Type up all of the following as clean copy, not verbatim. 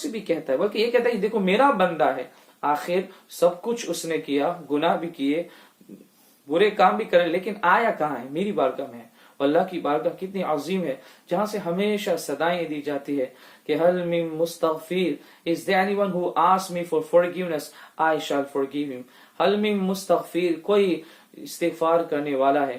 سے بھی کہتا ہے، بلکہ یہ کہتا ہے دیکھو میرا بندہ ہے، آخر سب کچھ اس نے کیا، گناہ بھی کیے، برے کام بھی کرے، لیکن آیا کہاں ہے؟ میری بارگاہ میں ہے۔ اور اللہ کی بارگاہ کتنی عظیم ہے، جہاں سے ہمیشہ صدائیں دی جاتی ہے کہ حل من مستغفر، is there anyone who asks me for forgiveness I shall forgive him۔ حل من مستغفر، کوئی استغفار کرنے والا ہے،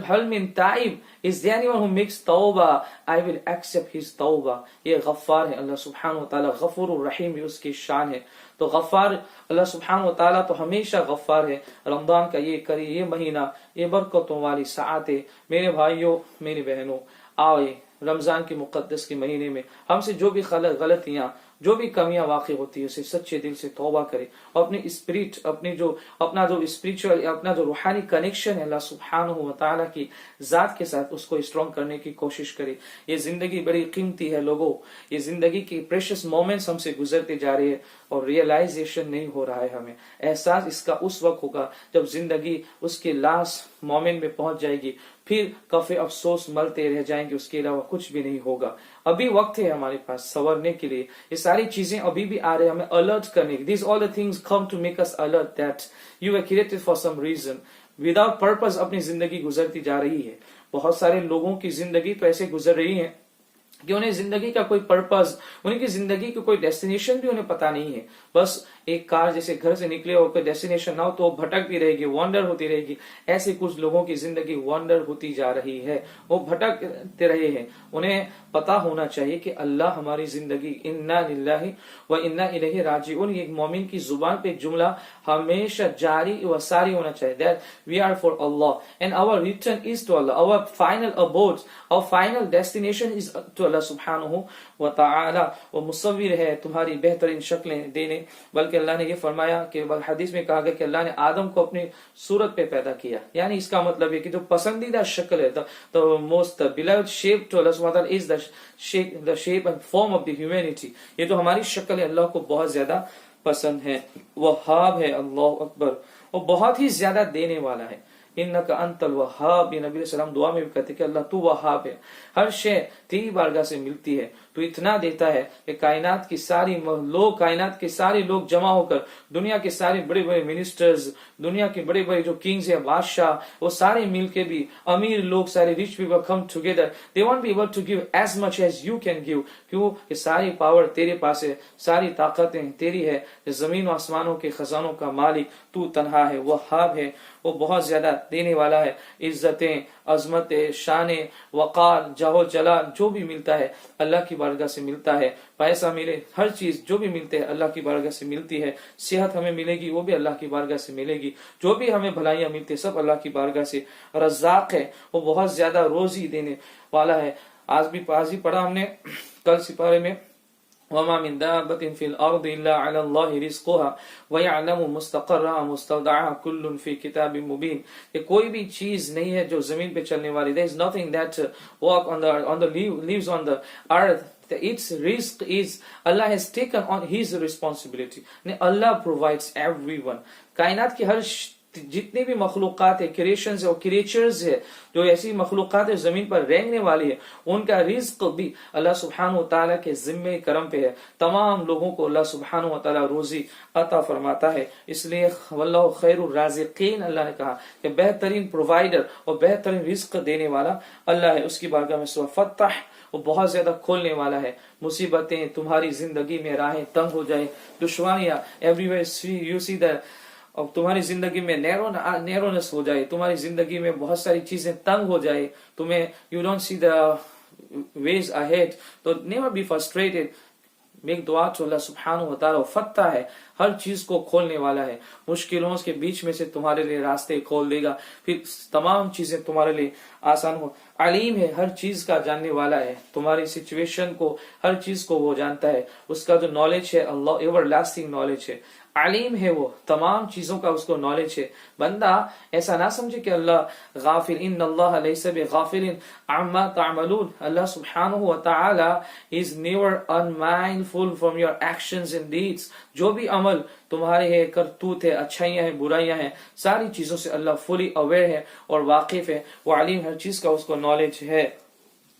حل من تائب، is there anyone who makes توبہ I will accept his توبہ۔ یہ غفار ہے اللہ سبحانہ وتعالی، غفور الرحیم بھی اس کی شان ہے۔ تو غفار اللہ سبحانہ وتعالی تو ہمیشہ غفار ہے۔ رمضان کا یہ مہینہ، یہ برکتوں والی ساعتیں، میرے بھائیوں میری بہنوں، آئے رمضان کے مقدس کے مہینے میں ہم سے جو بھی غلطیاں، جو بھی کمیاں واقع ہوتی ہے، اسے سچے دل سے توبہ کرے، اور اپنی اسپرٹ، اپنا جو اسپرچل، اپنا جو روحانی کنیکشن ہے اللہ سبحانہ و تعالیٰ کی ذات کے ساتھ، اس کو اسٹرانگ کرنے کی کوشش کرے۔ یہ زندگی بڑی قیمتی ہے لوگوں، یہ زندگی کی پریشس مومنٹس ہم سے گزرتے جا رہے ہیں، اور ریئلائزیشن نہیں ہو رہا ہے ہمیں۔ احساس اس کا اس وقت ہوگا جب زندگی اس کے لاسٹ مومنٹ میں پہنچ جائے گی، پھر کفے افسوس ملتے رہ جائیں گے، اس کے علاوہ کچھ بھی نہیں ہوگا۔ ابھی وقت ہے ہمارے پاس سنورنے کے لیے، یہ ساری چیزیں ابھی بھی آ رہے ہیں ہمیں الرٹ کرنے کی۔ These all the things come to make us alert that you were created for some reason۔ Without purpose اپنی زندگی گزرتی جا رہی ہے۔ بہت سارے لوگوں کی زندگی تو ایسے گزر رہی ہے کہ انہیں زندگی کا کوئی پرپز، ان کی زندگی کا کوئی ڈیسٹینیشن بھی انہیں پتا نہیں ہے۔ بس ایک کار جیسے گھر سے نکلے اور کوئی ڈیسٹینیشن نہ ہو تو وہ بھٹکتی رہے گی، وانڈر ہوتی رہے گی۔ ایسے کچھ لوگوں کی زندگی وانڈر ہوتی جا رہی ہے، وہ بھٹکتے رہے ہیں۔ انہیں پتا ہونا چاہیے کہ اللہ ہماری زندگی، انا للہ و انا الیہ راجعون، ایک مومن کی زبان پہ جملہ ہمیشہ جاری و ساری ہونا چاہیے، that we are for Allah and our return is to Allah, our final abode, our final destination is to Allah سبحانہ و تعالی۔ وہ مصور ہے تمہاری بہترین شکلیں دینے، بلکہ اللہ نے یہ فرمایا کہ حدیث میں کہا گیا کہ اللہ نے آدم کو اپنی صورت پہ پیدا کیا، یعنی اس کا مطلب ہے کہ جو پسندیدہ شکل ہے، the most beloved shape to Allah subhanahu wa ta'ala is the shape and form of the humanity۔ یہ جو ہماری شکل ہے اللہ کو بہت زیادہ پسند ہے۔ وہاب ہے، اللہ اکبر، وہ بہت ہی زیادہ دینے والا ہے۔ انک انت الوہاب، یہ نبی علیہ السلام دعا میں بھی کہتے کہ اللہ تو وہاب ہے، ہر شے تیری بارگاہ سے ملتی ہے، تو اتنا دیتا ہے کہ کائنات کے سارے لوگ جمع ہو کر، دنیا کے سارے بڑے بڑے منسٹرز، دنیا کے بڑے بڑے جو کنگز ہیں، بادشاہ، وہ سارے مل کے بھی، امیر لوگ، سارے reach people come together, they won't be able to give as much as you can give۔ کیوں کہ ساری پاور تیرے پاس ہے، ساری طاقتیں تیری ہے، زمین و آسمانوں کے خزانوں کا مالک تو تنہا ہے۔ وہاب ہے، وہ بہت زیادہ دینے والا ہے۔ عزتیں، عظمت، شان، وقار، جاہ و جلال جو بھی ملتا ہے اللہ کی بارگاہ سے ملتا ہے۔ پیسہ ملے، ہر چیز جو بھی ملتے ہے اللہ کی بارگاہ سے ملتی ہے۔ صحت ہمیں ملے گی وہ بھی اللہ کی بارگاہ سے ملے گی، جو بھی ہمیں بھلائیاں ملتی سب اللہ کی بارگاہ سے۔ رزاق ہے، وہ بہت زیادہ روزی دینے والا ہے۔ آج بھی پڑھا ہم نے کل سپارے میں، وما من دابة في الأرض إلا على الله رزقها ويعلم مستقرها مستودعها كل في كتاب مبين۔ کہ کوئی بھی چیز نہیں ہے جو زمین پہ چلنے والی، there is nothing that walk on the lives on the earth، its risk is Allah has taken on his responsibility۔ Allah provides everyone۔ کائنات کی ہر جتنے بھی مخلوقات ہے، کریشنز اور کریچرز ہے، جو ایسی مخلوقات ہے زمین پر رہنے والی ہے، ان کا رزق بھی اللہ سبحانہ وتعالی کے ذمہ کرم پہ ہے۔ تمام لوگوں کو اللہ سبحانہ وتعالی روزی عطا فرماتا ہے، اس لیے واللہ خیر الرازقین، اللہ نے کہا کہ بہترین پرووائڈر اور بہترین رزق دینے والا اللہ ہے۔ اس کی بارگاہ میں سورہ فتح، وہ بہت زیادہ کھولنے والا ہے۔ مصیبتیں تمہاری زندگی میں راہیں تنگ ہو جائیں، دشواریاں ایوریویئر یو سی دا، اب تمہاری زندگی میں نیرونس ہو جائے، تمہاری زندگی میں بہت ساری چیزیں تنگ ہو جائے، تمہیں you don't see the ways ahead, تو نیور بی فرسٹریٹڈ، میک دعا تو اللہ سبحانہ و تعالی فتح ہے، ہر چیز کو کھولنے والا ہے۔ مشکلوں کے بیچ میں سے تمہارے لیے راستے کھول دے گا، پھر تمام چیزیں تمہارے لیے آسان ہو۔ علیم ہے، ہر چیز کا جاننے والا ہے، تمہاری سچویشن کو، ہر چیز کو وہ جانتا ہے، اس کا جو نالج ہے اللہ ایور لاسٹنگ نالج ہے۔ علیم ہے، وہ تمام چیزوں کا اس کو نالج ہے۔ بندہ ایسا نہ سمجھے کہ اللہ غافل، ان اللہ لیس بغافل عما تعملون، اللہ سبحانہ و تعالی is never unmindful from your actions and deeds۔ جو بھی عمل تمہارے ہے، کرتوت ہے، اچھائیاں ہیں، برائیاں ہیں، ساری چیزوں سے اللہ فلی اویئر ہے اور واقف ہے، وہ علیم، ہر چیز کا اس کو نالج ہے۔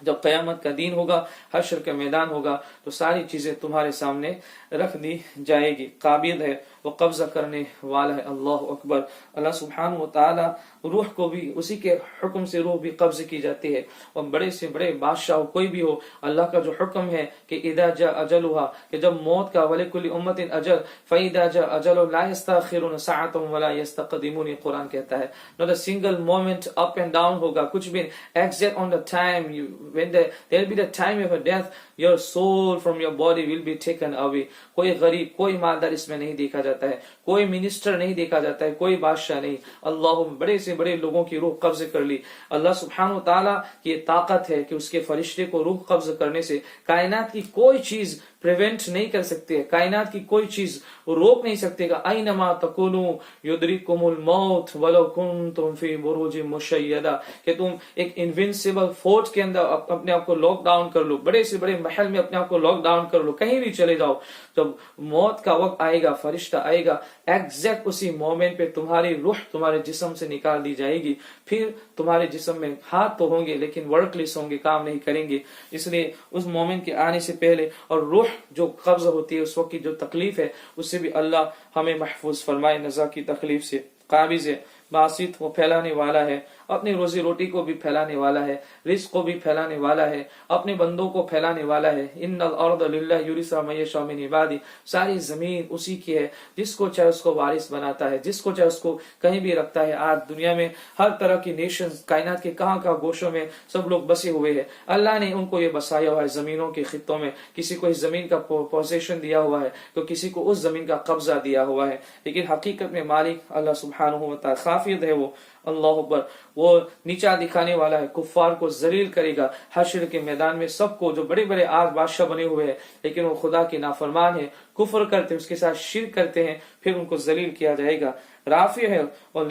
جب قیامت کا دین ہوگا، حشر کا میدان ہوگا، تو ساری چیزیں تمہارے سامنے رکھ دی جائے گی۔ قابض ہے، وہ قبضہ کرنے والا ہے۔ اللہ اکبر۔ اللہ سبحانہ و تعالی روح کو بھی اسی کے حکم سے روح بھی قبض کی جاتی ہے، اور بڑے سے بڑے بادشاہ ہو، کوئی بھی ہو، اللہ کا جو حکم ہے کہ اذا جاء اجلها، کہ جب موت کا ولکل امت اجل فاذا جاء اجل لا يستاخرون ساعة ولا يستقدمون، یہ قرآن کہتا ہے۔ not a single moment up and down ہوگا، کچھ بھی exact on the time when there will be the time of a death, your soul from your body will be taken away۔ کوئی غریب، کوئی مالدار اس میں نہیں دیکھا جاتا ہے، کوئی منسٹر نہیں دیکھا جاتا ہے، کوئی بادشاہ نہیں۔ اللہ بڑے سے بڑے لوگوں کی روح قبض کر لی۔ اللہ سبحانہ وتعالی کی یہ طاقت ہے کہ اس کے فرشتے کو روح قبض کرنے سے کائنات کی کوئی چیز پریونٹ نہیں کر سکتے ہے، کائنات کی کوئی چیز روک نہیں سکتے گا۔ اینما تکونوا یدرککم الموت ولو کنتم فی بروج مشیدہ، کہ تم ایک انوینسیبل فورٹ کے اندر اپنے آپ کو لاک ڈاؤن کر لو، بڑے سے بڑے محل میں اپنے آپ کو لاک ڈاؤن کر لو، کہیں بھی چلے جاؤ، جب موت کا وقت آئے گا، فرشتہ آئے گا، ایگزیکٹ اسی مومنٹ پہ تمہاری روح تمہارے جسم سے نکال دی جائے گی۔ پھر تمہارے جسم میں ہاتھ تو ہوں گے لیکن ورک لیس ہوں گے، کام نہیں کریں گے۔ اس لیے اس مومنٹ کے آنے سے پہلے اور روح جو قبض ہوتی ہے اس وقت کی جو تکلیف ہے، اس سے بھی اللہ ہمیں محفوظ فرمائے، نزا کی تکلیف سے۔ قابض ہے، باسط، وہ پھیلانے والا ہے، اپنی روزی روٹی کو بھی پھیلانے والا ہے، رزق کو بھی پھیلانے والا ہے، اپنے بندوں کو پھیلانے والا ہے۔ ان الارض للہ یورثها من یشاء من عبادہ، ساری زمین اسی کی ہے، جس کو چاہے اس کو وارث بناتا ہے، جس کو چاہے اس کو کہیں بھی رکھتا ہے۔ آج دنیا میں ہر طرح کی نیشنز، کائنات کے کہاں کہاں گوشوں میں سب لوگ بسے ہوئے ہیں، اللہ نے ان کو یہ بسایا ہوا ہے زمینوں کے خطوں میں۔ کسی کو اس زمین کا پوزیشن دیا ہوا ہے تو کسی کو اس زمین کا قبضہ دیا ہوا ہے، لیکن حقیقت میں مالک اللہ سبحانہ و تعالی خافض ہے، وہ اللہ اکبر، وہ نیچا دکھانے والا ہے، کفار کو ذلیل کرے گا حشر کے میدان میں۔ سب کو جو بڑے بڑے آج بادشاہ بنے ہوئے ہیں لیکن وہ خدا کے نافرمان ہیں، کفر کرتے ہیں، اس کے ساتھ شرک کرتے ہیں، پھر ان کو ذلیل کیا جائے گا۔ رافع ہے، اور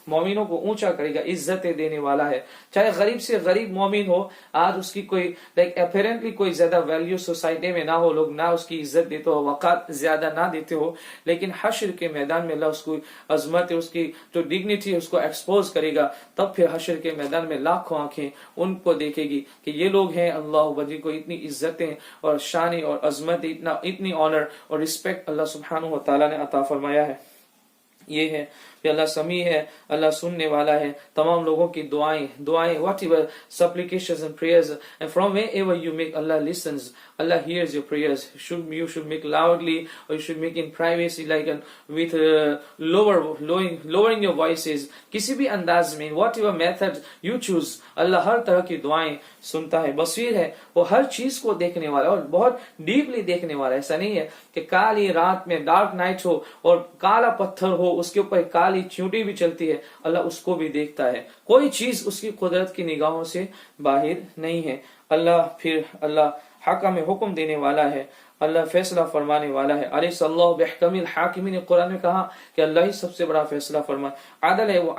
مومنوں کو اونچا کرے گا، عزت دینے والا ہے۔ چاہے غریب سے غریب مومن ہو، آج اس کی کوئی اپیرنٹلی کوئی زیادہ ویلیو سوسائٹی میں نہ ہو، لوگ نہ اس کی عزت دیتے ہو، وقات زیادہ نہ دیتے ہو، لیکن حشر کے میدان میں اللہ اس کو عظمت ہے، اس کی جو ڈگنیٹی ہے اس کو ایکسپوز کرے گا۔ تب پھر حشر کے میدان میں لاکھوں آنکھیں ان کو دیکھے گی کہ یہ لوگ ہیں اللہ وجی کو اتنی عزتیں اور شان اور عظمت، اتنی آنر اور رسپیکٹ اللہ سبحانہ و تعالیٰ نے عطا فرمایا ہے۔ یہ ہے کہ اللہ سمیع ہے، اللہ سننے والا ہے تمام لوگوں کی دعائیں what ever supplications and prayers, and from wherever you make, Allah listens, Allah hears your prayers. You should make loudly or you should make in privacy, like with lowering your voices, کسی بھی انداز میں whatever method you choose، اللہ ہر طرح کی دعائیں سنتا ہے، بصیر ہے، وہ ہر چیز کو دیکھنے والا اور بہت ڈیپلی دیکھنے والا۔ ایسا نہیں ہے کہ کالی رات میں ڈارک نائٹ ہو اور کالا پتھر ہو، اس کے اوپر کالی چیونٹی بھی چلتی ہے، اللہ اس کو بھی دیکھتا ہے۔ کوئی چیز اس کی قدرت کی نگاہوں سے باہر نہیں ہے۔ اللہ حکم حکم دینے والا ہے، اللہ فیصلہ فرمانے والا ہے۔ علیہ اللہ بحکم الحاکمین، قرآن میں کہا کہ اللہ ہی سب سے بڑا فیصلہ فرما۔ عادل ہے، وہ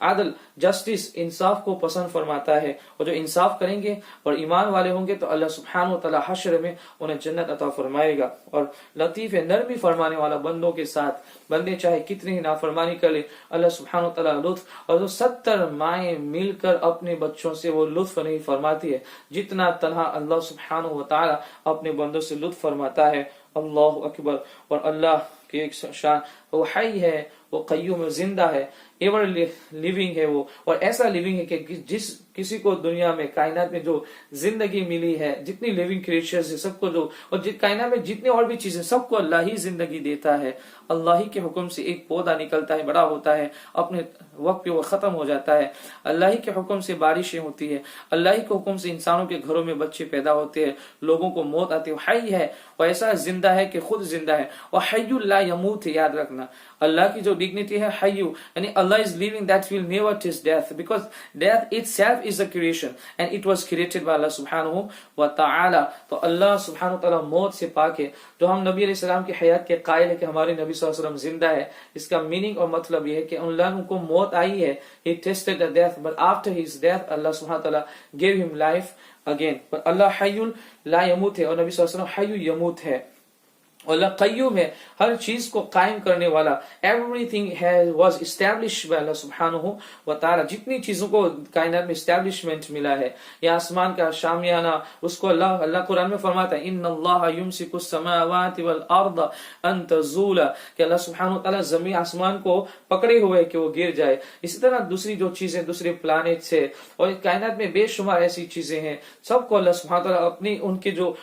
عادل جسٹس، انصاف کو پسند فرماتا ہے، اور جو انصاف کریں گے اور ایمان والے ہوں گے تو اللہ سبحانہ و تعالی حشر میں انہیں جنت عطا فرمائے گا۔ اور لطیف ہے، نرمی فرمانے والا بندوں کے ساتھ، بندے چاہے کتنی ہی نافرمانی کر لے، اللہ سبحانہ و تعالی لطف، اور جو 70 مائیں مل کر اپنے بچوں سے وہ لطف نہیں فرماتی ہے جتنا تنہا اللہ سبحانہ و تعالی اپنے بندوں سے لطف فرماتا ہے۔ اللہ اکبر۔ اور اللہ کی ایک شان، وہ حی ہے، وہ قیوم، زندہ ہے، ایور لیونگ ہے وہ، اور ایسا لیونگ ہے کہ جس کسی کو دنیا میں کائنات میں جو زندگی ملی ہے، جتنی لیونگ کریچرز ہے سب کو جو، اور کائنات میں جتنے اور بھی چیزیں سب کو اللہ ہی زندگی دیتا ہے۔ اللہ ہی کے حکم سے ایک پودا نکلتا ہے، بڑا ہوتا ہے، اپنے وقت پہ وہ ختم ہو جاتا ہے۔ اللہ ہی کے حکم سے بارشیں ہوتی ہے، اللہ ہی کے حکم سے انسانوں کے گھروں میں بچے پیدا ہوتے ہیں، لوگوں کو موت آتی ہے۔ وہ حی ہے، وہ ایسا زندہ ہے کہ خود زندہ ہے، اور حی لا یموت ہے، یاد رکھنا اللہ کی جو ڈگنیٹی ہے حی، یعنی اللہ is living that will never taste death, because death itself is a creation and it was created by Allah subhanahu wa ta'ala۔ تو اللہ سبحانہ wa ta'ala موت سے پاک ہے۔ جو ہم نبی علیہ السلام کی حیات کے قائل ہے کہ ہمارے نبی صلی اللہ علیہ وسلم زندہ ہے، اس کا میننگ اور مطلب یہ ہے کہ اللہ کو موت آئی ہے، he tasted the death, but after his death اللہ سبحانہ wa ta'ala gave him life again۔ پر اللہ حی لا یموت ہے، اور نبی صلی اللہ علیہ وسلم حی یموت ہے۔ اللہ قیوم ہے، ہر چیز کو قائم کرنے والا. Everything was establish by اللہ سبحانہ و تعالی. جتنی چیزوں کو کائنات میں اسٹیبلشمنٹ ملا ہے، یا آسمان کا شامیانہ، اس کو اللہ قرآن میں فرماتا ہے ان اللہ یمسک السماوات والارض ان تزولا، کہ اللہ سبحانہ و تعالی زمین آسمان کو پکڑے ہوئے کہ وہ گر جائے. اسی طرح دوسری جو چیزیں دوسرے پلانٹس ہے اور کائنات میں بے شمار ایسی چیزیں ہیں، سب کو اللہ سبحانہ و تعالی اپنی ان کے جو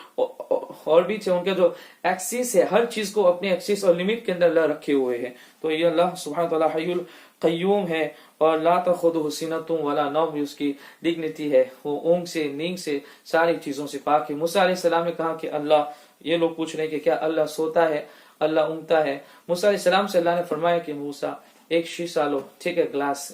آربٹ ہے، ان کے جو ایکسس ہے، ہر چیز کو اپنے ایکسس اور لمٹ کے اندر اللہ رکھے ہوئے ہیں. تو یہ اللہ سبحانہ تعالیٰ حی القیوم ہے، اور لا تأخذہ سنۃ ولا نوم بھی اس کی ڈگنیٹی ہے، وہ اونگ سے نیند سے ساری چیزوں سے پاک ہے. موسیٰ علیہ السلام نے کہا کہ اللہ، یہ لوگ پوچھ رہے ہیں کہ کیا اللہ سوتا ہے، اللہ اونگتا ہے؟ موسیٰ علیہ السلام سے اللہ نے فرمایا کہ موسیٰ ایک شیشہ لو، ٹھیک ہے،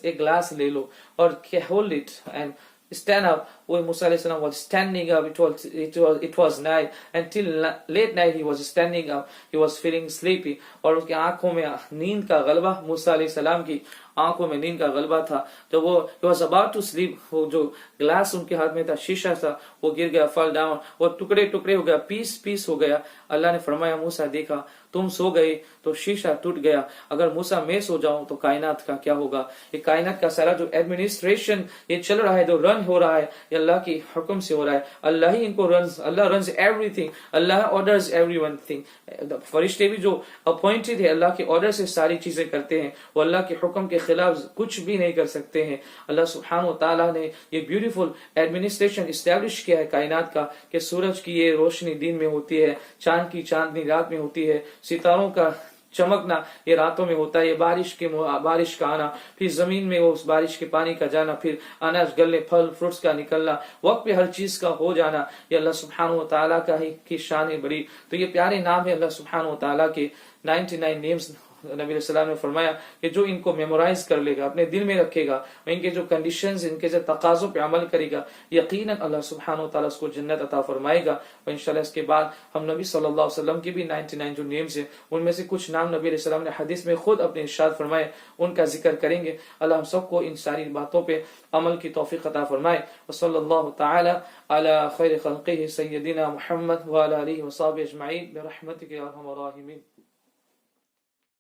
ایک گلاس لے لو اور hold it and stand up. When Musa alayhi salam was standing up, it was night. Until late night he was standing up. He was feeling sleepy. اور اس کی آنکھوں میں نیند کا غلبہ، موسیٰ علیہ السلام کی آنکھوں میں نیند کا غلبہ تھا. جب وہ he was about to sleep، وہ جو گلاس ان کے ہاتھ میں تھا، شیشہ تھا، وہ گر گیا، fall down، اور ٹکڑے ٹکڑے ہو گیا، پیس ہو گیا. اللہ نے فرمایا موسیٰ دیکھا تم سو گئے تو شیشہ ٹوٹ گیا، اگر موسیٰ میں سو جاؤں تو کائنات کا کیا ہوگا؟ یہ کائنات کا سارا جو ایڈمنسٹریشن یہ چل رہا ہے، جو رن ہو رہا ہے، یہ اللہ کی حکم سے ہو رہا ہے. اللہ ہی ان کو اللہ رنز ایوری تھنگ، اللہ آرڈرز ایوری ون تھنگ. فرشتے بھی جو اپوائنٹڈ ہے اللہ کے آرڈر سے ساری چیزیں کرتے ہیں، وہ اللہ کے حکم کے خلاف کچھ بھی نہیں کر سکتے ہیں. اللہ سبحانہ و تعالیٰ نے یہ بیوٹیفل ایڈمنسٹریشن اسٹیبلش کیا ہے کائنات کا، کہ سورج کی یہ روشنی دن میں ہوتی ہے، چاند کی چاندنی رات میں ہوتی ہے، ستاروں کا چمکنا یہ راتوں میں ہوتا ہے، یہ بارش کا آنا، پھر زمین میں اس بارش کے پانی کا جانا، پھر اناج گلنے، پھل فروٹس کا نکلنا، وقت پہ ہر چیز کا ہو جانا، یہ اللہ سبحانہ و تعالیٰ کا ہی کی شان ہے بڑی. تو یہ پیارے نام ہے اللہ سبحانہ و تعالیٰ کے 99 نیمز. نبی علیہ السلام نے فرمایا کہ جو ان کو میمورائز کر لے گا، اپنے دل میں رکھے گا، ان کے جو کنڈیشنز، ان کے جو تقاضوں پہ عمل کرے گا، یقیناً اللہ سبحانہ و تعالیٰ اس کو جنت عطا فرمائے گا. اور انشاءاللہ اس کے بعد ہم نبی صلی اللہ علیہ وسلم کی بھی 99 جو نیمز ہیں، ان میں سے کچھ نام نبی علیہ السلام نے حدیث میں خود اپنے ارشاد فرمائے، ان کا ذکر کریں گے. اللہ ہم سب کو ان ساری باتوں پہ عمل کی توفیق عطا فرمائے. وصلی اللہ تعالی علی خیر خلقہ سیدنا محمد وعلی آلہ وصحبہ اجمعین برحمتک یا ارحم الراحمین.